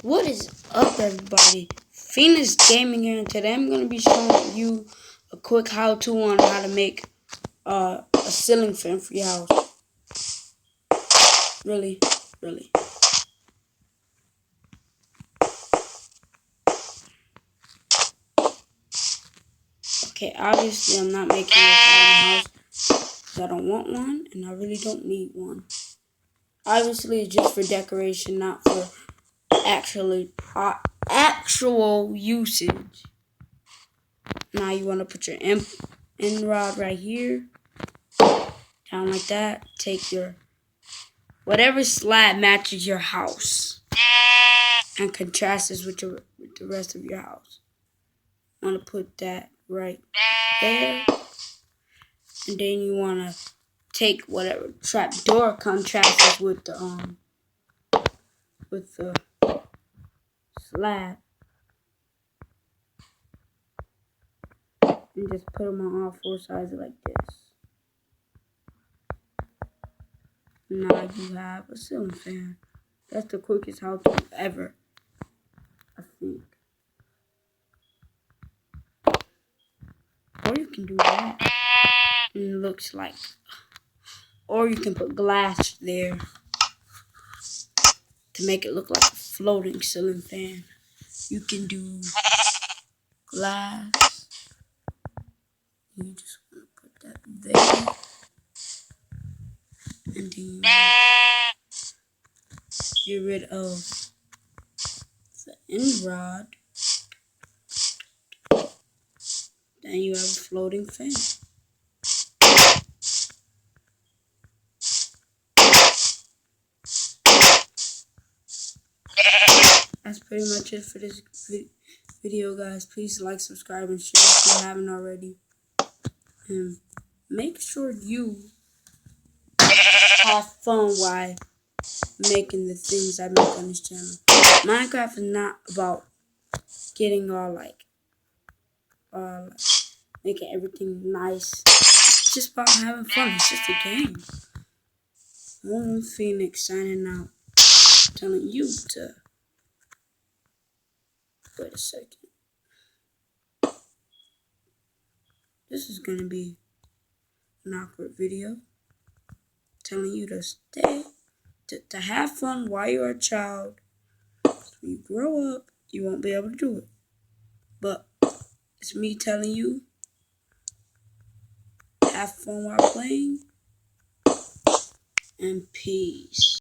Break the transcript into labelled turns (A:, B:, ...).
A: What is up, everybody? Phoenix Gaming here, and today I'm going to be showing you a quick how-to on how to make a ceiling fan for your house. Really. Okay, obviously I'm not making this out of my house because I don't want one, and I really don't need one. Obviously, it's just for decoration, not for actual usage. Now you want to put your end rod right here, down like that. Take your whatever slab matches your house and contrasts with the rest of your house. Want to put that right there, and then you want to take whatever trap door contrasts with the slab, and just put them on all four sides like this. Now you have a ceiling fan. That's the quickest how-to ever, I think. Or you can do that, and it looks like. Or you can put glass there to make it look like a floating ceiling fan. You can do glass. You just want to put that there. And then you get rid of the end rod. Then you have a floating fan. That's pretty much it for this video, guys. Please like, subscribe, and share if you haven't already. And make sure you have fun while making the things I make on this channel. Minecraft is not about getting all like making everything nice. It's just about having fun. It's just a game. One Phoenix signing out, telling you to wait a second. This is gonna be an awkward video, telling you to stay, to have fun while you're a child. When you grow up, you won't be able to do it. But it's me telling you, have fun while playing, and peace.